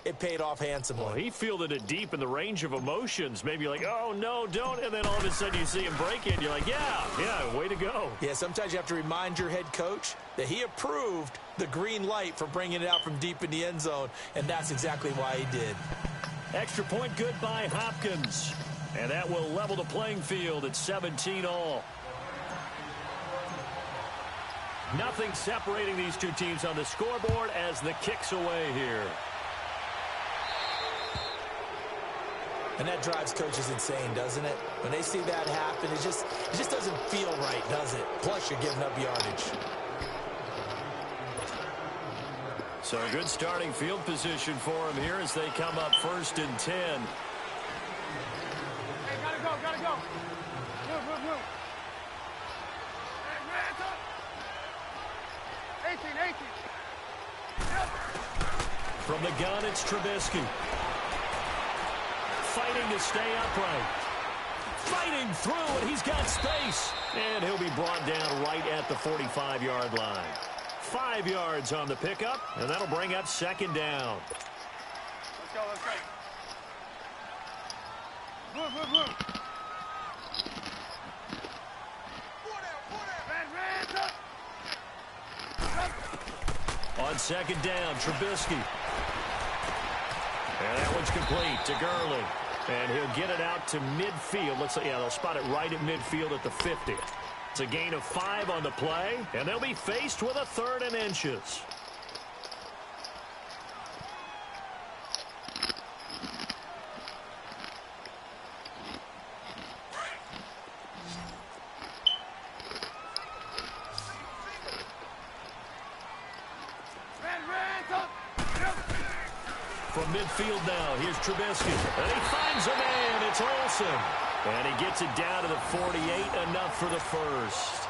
it paid off handsomely. Well, he fielded it deep in the range of emotions. Maybe like, oh, no, don't. And then all of a sudden you see him break it. And you're like, yeah, way to go. Yeah, sometimes you have to remind your head coach that he approved the green light for bringing it out from deep in the end zone, and that's exactly why he did. Extra point good by Hopkins. And that will level the playing field at 17-all. Nothing separating these two teams on the scoreboard as the kick's away here. And that drives coaches insane, doesn't it? When they see that happen, it just doesn't feel right, does it? Plus, you're giving up yardage. So a good starting field position for them here as they come up 1st and 10. Hey, gotta go. Move. 18. From the gun, it's Trubisky. Fighting to stay upright. Fighting through, and he's got space. And he'll be brought down right at the 45-yard line. 5 yards on the pickup, and that'll bring up 2nd down. Let's go. Move. On 2nd down, Trubisky. And that one's complete to Gurley. And he'll get it out to midfield. Looks like, yeah, they'll spot it right at midfield at the 50. It's a gain of 5 on the play, and they'll be faced with a 3rd and inches. From midfield now, here's Trubisky. And he finds a man. It's Olsen. And he gets it down to the 48, enough for the first.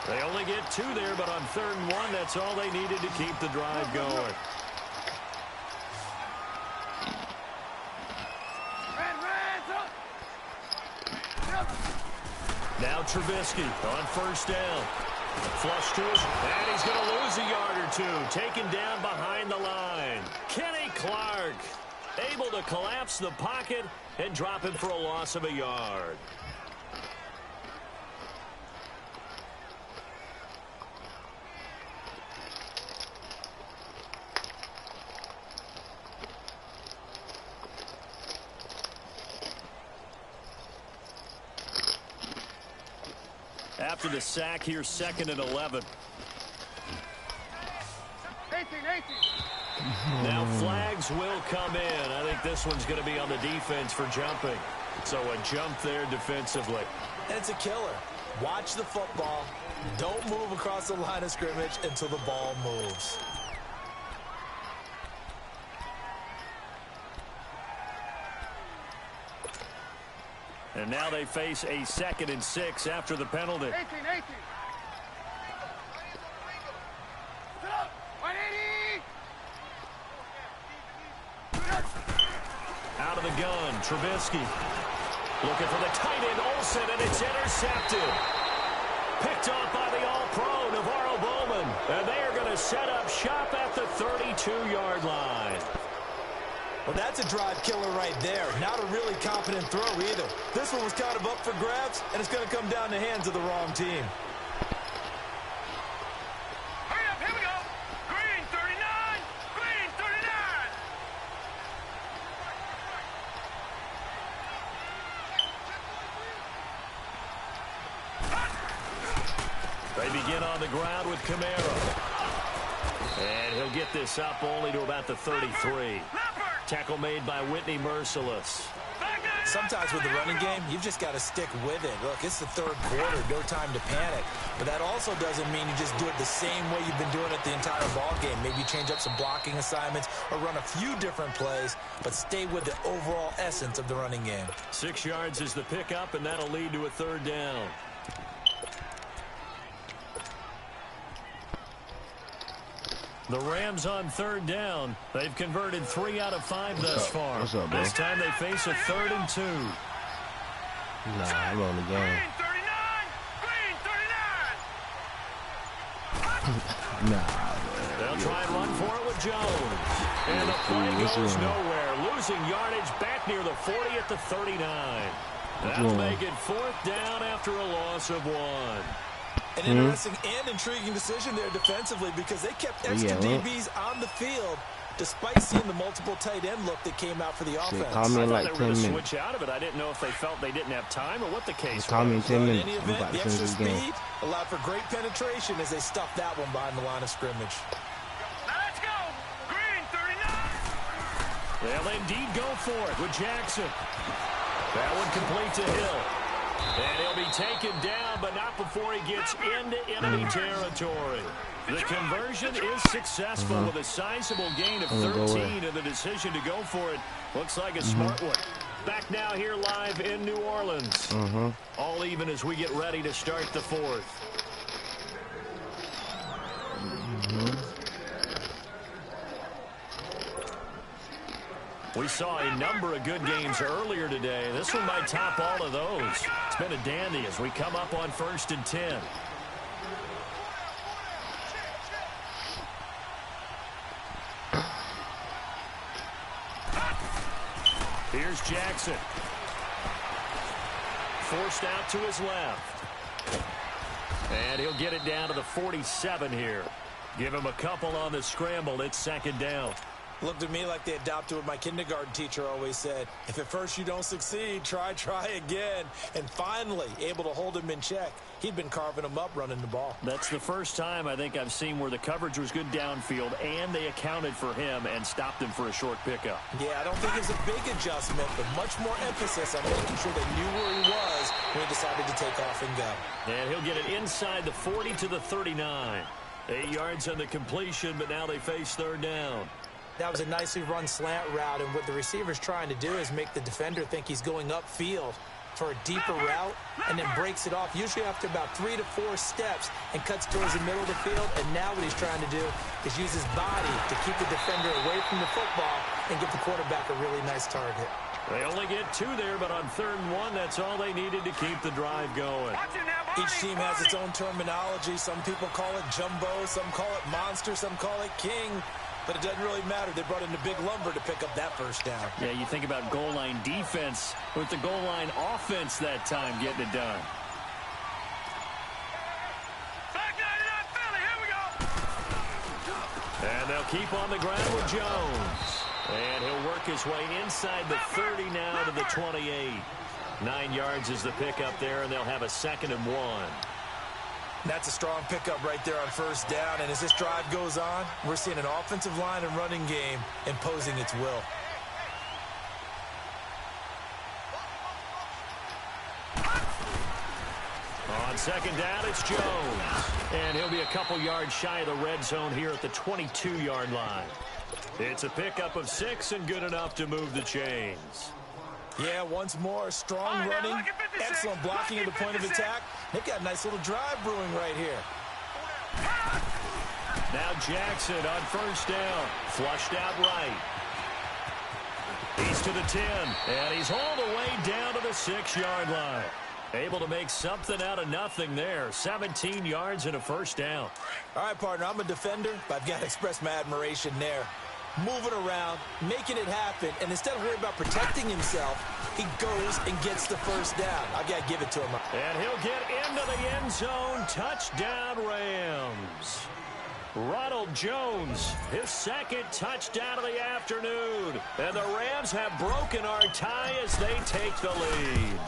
They only get 2 there, but on 3rd and 1, that's all they needed to keep the drive going. Now Trubisky on 1st down. Flush to his, and he's going to lose a yard or 2. Taken down behind the line. Kenny Clark able to collapse the pocket and drop him for a loss of a yard. After the sack, here's 2nd and 11. 18. Now flags will come in. I think this one's going to be on the defense for jumping. So a jump there defensively. And it's a killer. Watch the football. Don't move across the line of scrimmage until the ball moves. And now they face a 2nd and 6 after the penalty. 18. Out of the gun, Trubisky. Looking for the tight end, Olsen, and it's intercepted. Picked off by the All-Pro, Navarro Bowman. And they are going to set up shop at the 32-yard line. Well, that's a drive killer right there. Not a really confident throw either. This one was kind of up for grabs, and it's going to come down the hands of the wrong team. Hurry up, here we go. Green 39. They begin on the ground with Camaro. And he'll get this up only to about the 33. Tackle made by Whitney Merciless. Sometimes with the running game, you've just got to stick with it. Look, it's the 3rd quarter, no time to panic. But that also doesn't mean you just do it the same way you've been doing it the entire ball game. Maybe change up some blocking assignments or run a few different plays, but stay with the overall essence of the running game. 6 yards is the pickup, and that'll lead to a 3rd down. The Rams on 3rd down. They've converted 3 out of 5 thus far. What's up, bro? This time they face a 3rd and 2. Nah, I'm on the game. Green 39. Nah, man. They'll they'll try and run for it with Jones. And the play goes nowhere. Losing yardage back near the 40 at the 39. That'll make it 4th down after a loss of 1. An interesting and intriguing decision there defensively because they kept extra DBs on the field despite seeing the multiple tight end look that came out for the offense. Call me in like 10 minutes. Switch out of it. I didn't know if they felt they didn't have time or what the case was. Call me in 10 minutes. In any event, the extra speed allowed for great penetration as they stuffed that one behind the line of scrimmage. Now let's go. Green 39. They'll indeed go for it with Jackson. That one complete to Hill. And he'll be taken down, but not before he gets into enemy territory. The conversion is successful with a sizable gain of 13, and the decision to go for it looks like a smart one. Back now here live in New Orleans. All even as we get ready to start the 4th. We saw a number of good games earlier today. This one might top all of those. It's been a dandy as we come up on 1st and 10. Here's Jackson. Forced out to his left. And he'll get it down to the 47 here. Give him a couple on the scramble. It's 2nd down. Looked to me like they adopted what my kindergarten teacher always said. If at first you don't succeed, try again. And finally, able to hold him in check. He'd been carving him up running the ball. That's the first time I think I've seen where the coverage was good downfield and they accounted for him and stopped him for a short pickup. Yeah, I don't think it's a big adjustment, but much more emphasis on making sure they knew where he was when he decided to take off and go. And he'll get it inside the 40 to the 39. 8 yards on the completion, but now they face 3rd down. That was a nicely run slant route, and what the receiver's trying to do is make the defender think he's going upfield for a deeper route and then breaks it off, usually after about 3 to 4 steps, and cuts towards the middle of the field. And now what he's trying to do is use his body to keep the defender away from the football and give the quarterback a really nice target. They only get 2 there, but on 3rd and 1, that's all they needed to keep the drive going. Each team has its own terminology. Some people call it jumbo, some call it monster, some call it king. But it doesn't really matter. They brought in the big lumber to pick up that 1st down. Yeah, you think about goal line defense with the goal line offense that time getting it done. Back 99 Philly, here we go. And they'll keep on the ground with Jones. And he'll work his way inside the 30 now to the 28. 9 yards is the pickup there, and they'll have a 2nd and 1. That's a strong pickup right there on 1st down. And as this drive goes on, we're seeing an offensive line and running game imposing its will. On 2nd down, it's Jones. And he'll be a couple yards shy of the red zone here at the 22-yard line. It's a pickup of 6 and good enough to move the chains. Yeah, once more, strong running, excellent blocking at the point of attack. They've got a nice little drive brewing right here. Now Jackson on 1st down, flushed out right. He's to the 10, and he's all the way down to the 6-yard line. Able to make something out of nothing there. 17 yards and a 1st down. All right, partner, I'm a defender, but I've got to express my admiration there. Moving around, making it happen, and instead of worrying about protecting himself, he goes and gets the 1st down. I've got to give it to him. And he'll get into the end zone. Touchdown, Rams. Ronald Jones, his 2nd touchdown of the afternoon. And the Rams have broken our tie as they take the lead.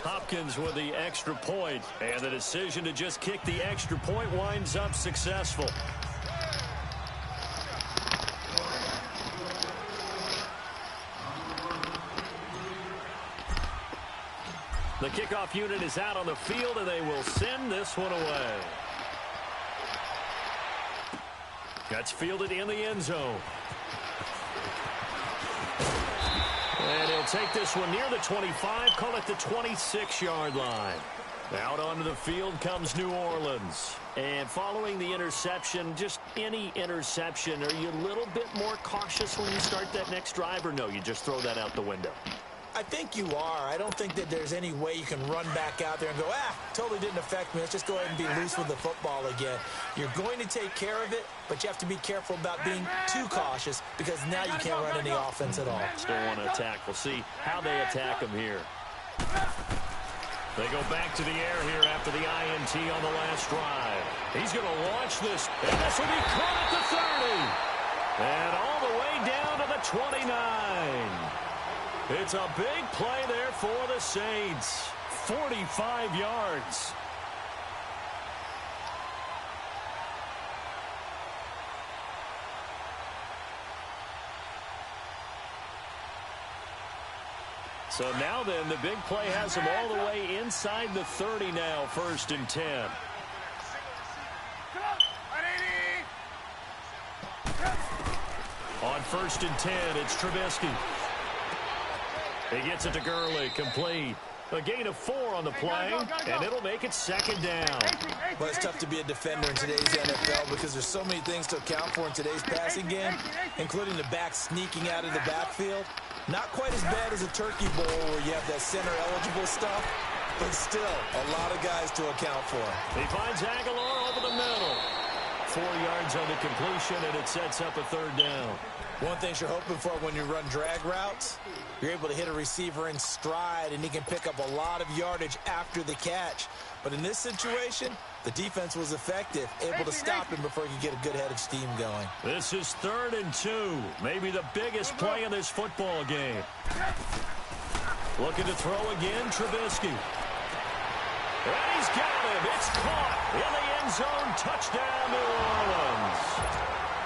Hopkins with the extra point, and the decision to just kick the extra point winds up successful. The kickoff unit is out on the field, and they will send this one away. That's fielded in the end zone. And he'll take this one near the 25, call it the 26-yard line. Out onto the field comes New Orleans. And following the interception, just any interception, are you a little bit more cautious when you start that next drive, or no, you just throw that out the window? I think you are. I don't think that there's any way you can run back out there and go, totally didn't affect me. Let's just go ahead and be loose with the football again. You're going to take care of it, but you have to be careful about being too cautious because now you can't run any offense at all. Still want to attack. We'll see how they attack him here. They go back to the air here after the INT on the last drive. He's going to launch this, and this will be caught at the 30. And all the way down to the 29. It's a big play there for the Saints. 45 yards. So now then, the big play has him all the way inside the 30 now, 1st and 10. On 1st and 10, it's Trubisky. He gets it to Gurley, complete. A gain of 4 on the play, and it'll make it 2nd down. Well, it's tough to be a defender in today's NFL because there's so many things to account for in today's passing game, including the back sneaking out of the backfield. Not quite as bad as a turkey bowl where you have that center-eligible stuff, but still a lot of guys to account for. He finds Aguilar over the middle. 4 yards on the completion, and it sets up a 3rd down. One thing you're hoping for when you run drag routes, you're able to hit a receiver in stride, and he can pick up a lot of yardage after the catch. But in this situation, the defense was effective, able to stop him before he could get a good head of steam going. This is 3rd and 2, maybe the biggest play in this football game. Looking to throw again, Trubisky. And he's got him. It's caught in the end zone. Touchdown, New Orleans.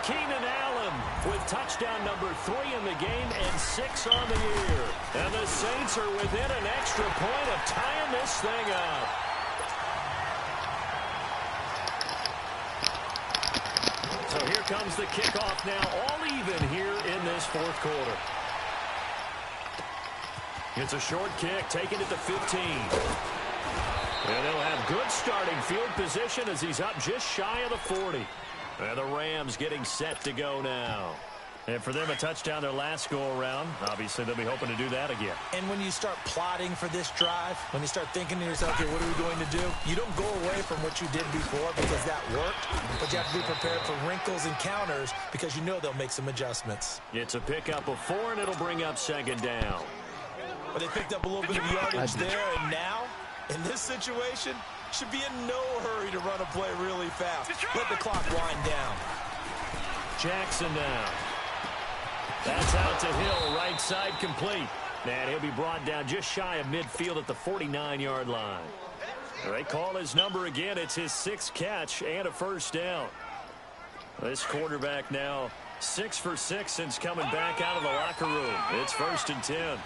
Keenan Allen with touchdown number 3 in the game and 6 on the year. And the Saints are within an extra point of tying this thing up. So here comes the kickoff now, all even here in this 4th quarter. It's a short kick, taking it to 15. And they'll have good starting field position as he's up just shy of the 40. And the Rams getting set to go now. And for them, a touchdown their last go-around. Obviously, they'll be hoping to do that again. And when you start plotting for this drive, when you start thinking to yourself, okay, what are we going to do? You don't go away from what you did before because that worked, but you have to be prepared for wrinkles and counters because you know they'll make some adjustments. It's a pickup of 4, and it'll bring up 2nd down. But they picked up a little bit of yardage there, and now, in this situation, should be in no hurry to run a play really fast. Let the clock wind down. Jackson now. That's out to Hill, right side complete. And he'll be brought down just shy of midfield at the 49-yard line. They call his number again. It's his 6th catch and a 1st down. This quarterback now 6 for 6 since coming back out of the locker room. It's 1st and 10.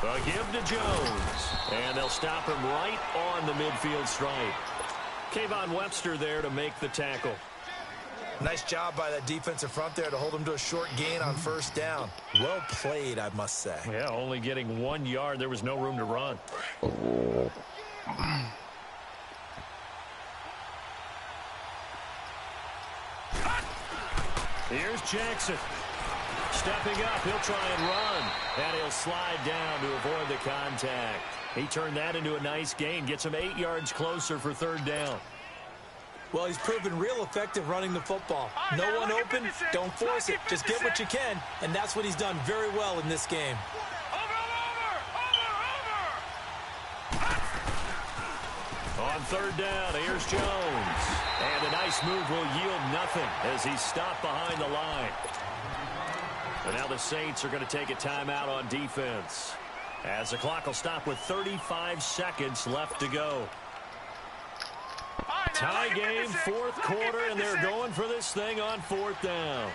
A give to Jones. And they'll stop him right on the midfield stripe. Kayvon Webster there to make the tackle. Nice job by that defensive front there to hold him to a short gain on 1st down. Well played, I must say. Yeah, only getting 1 yard. There was no room to run. Here's Jackson. Stepping up, he'll try and run. And he'll slide down to avoid the contact. He turned that into a nice gain. Gets him 8 yards closer for 3rd down. Well, he's proven real effective running the football. No one open, don't force it. Just get what you can, and that's what he's done very well in this game. On 3rd down, here's Jones. And a nice move will yield nothing as he's stopped behind the line. And now the Saints are going to take a timeout on defense, as the clock will stop with 35 seconds left to go. Tie game, 4th quarter, and they're going for this thing on 4th down.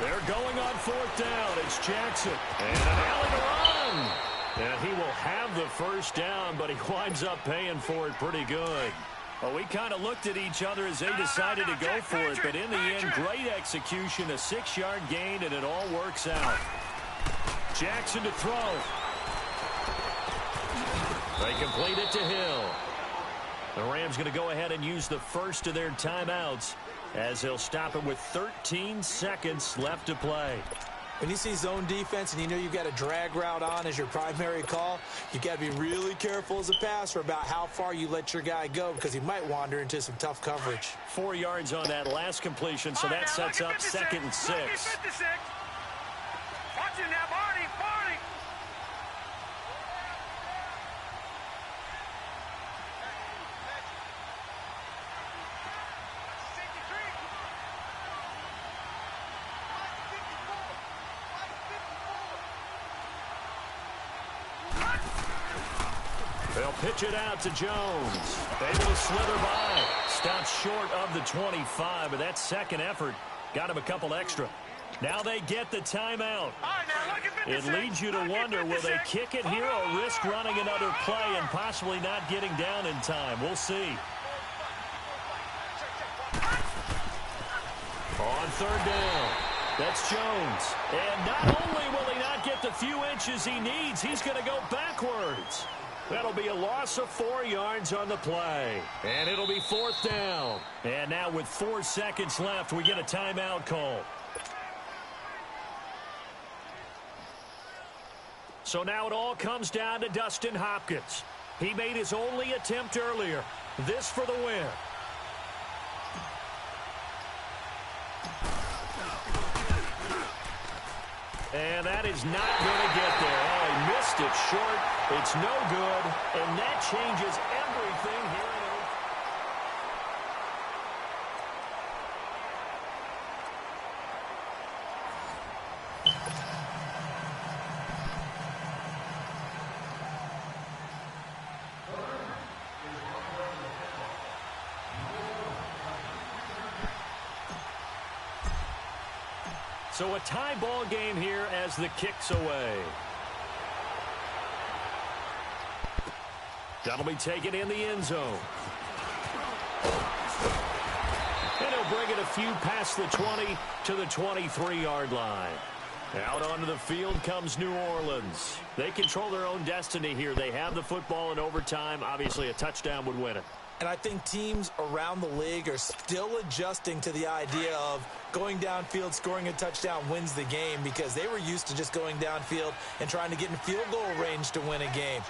They're going on 4th down. It's Jackson. And an alley to run. And he will have the 1st down, but he winds up paying for it pretty good. Well, we kind of looked at each other as they decided to go for it, but in the end, great execution, a 6-yard gain, and it all works out. Jackson to throw. They complete it to Hill. The Rams going to go ahead and use the first of their timeouts as they'll stop it with 13 seconds left to play. When you see zone defense and you know you've got a drag route on as your primary call, you've got to be really careful as a passer about how far you let your guy go because he might wander into some tough coverage. 4 yards on that last completion, so that sets up 2nd and 6. Watch it now, Barney. They'll pitch it out to Jones. Able to slither by. Stops short of the 25, but that second effort got him a couple extra. Now they get the timeout. It leads you to wonder, will they kick it here or risk running another play and possibly not getting down in time? We'll see. On 3rd down, that's Jones. And not only will he not get the few inches he needs, he's going to go backwards. That'll be a loss of 4 yards on the play. And it'll be 4th down. And now with 4 seconds left, we get a timeout call. So now it all comes down to Dustin Hopkins. He made his only attempt earlier. This for the win. And that is not going to get there. Oh, he missed it short. It's no good. And that changes everything here in Oakland. So a tie ball game here as the kick's away. That'll be taken in the end zone. And he'll bring it a few past the 20 to the 23-yard line. Out onto the field comes New Orleans. They control their own destiny here. They have the football in overtime. Obviously, a touchdown would win it. And I think teams around the league are still adjusting to the idea of going downfield, scoring a touchdown wins the game because they were used to just going downfield and trying to get in field goal range to win a game.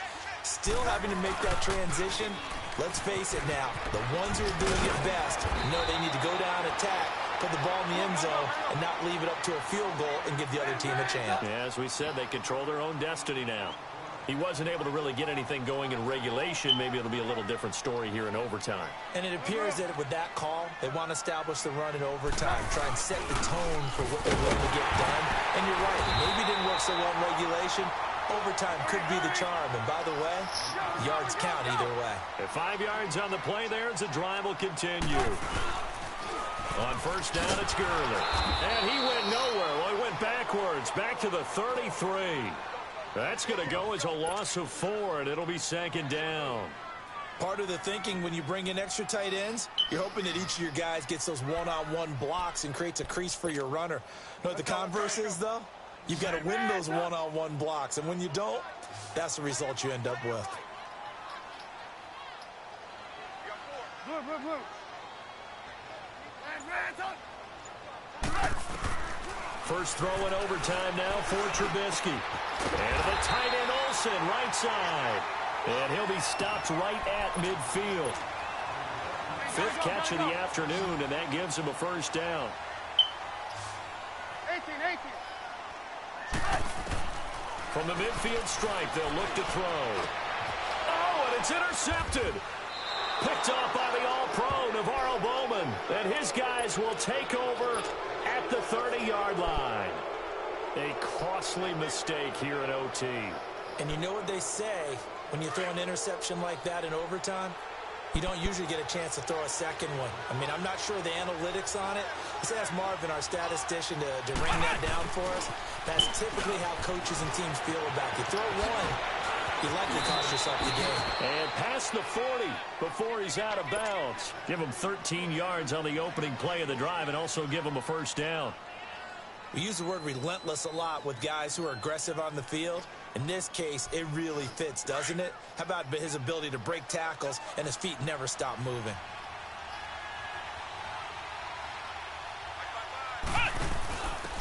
Still having to make that transition. Let's face it now, the ones who are doing it best know they need to go down, attack, put the ball in the end zone, and not leave it up to a field goal and give the other team a chance. Yeah, as we said, they control their own destiny now. He wasn't able to really get anything going in regulation. Maybe it'll be a little different story here in overtime. And it appears that with that call, they want to establish the run in overtime, try and set the tone for what they're going to get done. And you're right, maybe it didn't work so well in regulation. Overtime could be the charm. And by the way, yards count either way. At 5 yards on the play there, the drive will continue. On 1st down, it's Gurley. And he went nowhere. Well, he went backwards, back to the 33. That's going to go as a loss of 4, and it'll be 2nd down. Part of the thinking when you bring in extra tight ends, you're hoping that each of your guys gets those one-on-one blocks and creates a crease for your runner. You know what the converse is, though? You've got to win those one-on-one blocks, and when you don't, that's the result you end up with. First throw in overtime now for Trubisky. And the tight end Olsen, right side. And he'll be stopped right at midfield. 5th catch of the afternoon, and that gives him a 1st down. 18. From the midfield stripe, they'll look to throw. Oh, and it's intercepted. Picked off by the All-Pro, Navarro Bowman. And his guys will take over at the 30-yard line. A costly mistake here in OT. And you know what they say when you throw an interception like that in overtime? You don't usually get a chance to throw a second one. I mean, I'm not sure the analytics on it. Let's ask Marvin, our statistician, to ring that down for us. That's typically how coaches and teams feel about it. You throw one, you likely cost yourself the game. And past the 40 before he's out of bounds. Give him 13 yards on the opening play of the drive and also give him a 1st down. We use the word relentless a lot with guys who are aggressive on the field. In this case, it really fits, doesn't it? How about his ability to break tackles and his feet never stop moving?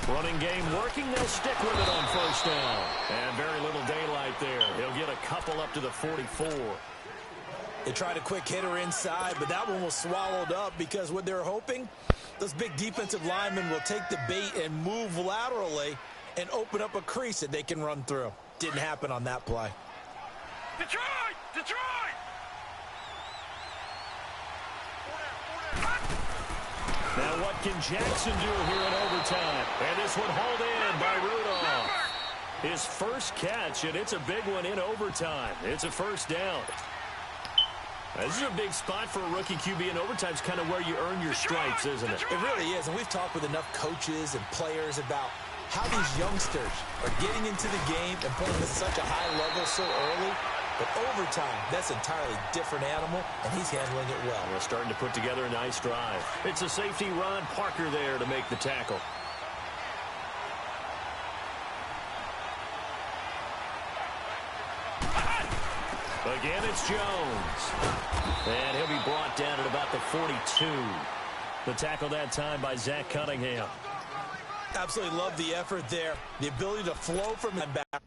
Running game working. They'll stick with it on first down. And very little daylight there. He'll get a couple up to the 44. They tried a quick hitter inside, but that one was swallowed up because what they're hoping, those big defensive linemen will take the bait and move laterally and open up a crease that they can run through. Didn't happen on that play. Detroit! Detroit! Now what can Jackson do here in overtime? And this one hauled in by Rudolph. His first catch, and it's a big one in overtime. It's a first down. This is a big spot for a rookie QB, and overtime's kind of where you earn your stripes, isn't it? It really is, and we've talked with enough coaches and players about how these youngsters are getting into the game and playing at such a high level so early. But overtime, that's an entirely different animal, and he's handling it well. They're starting to put together a nice drive. It's a safety, Ron Parker, there to make the tackle. Again, it's Jones. And he'll be brought down at about the 42. The tackle that time by Zach Cunningham. Absolutely love the effort there. The ability to flow from the back.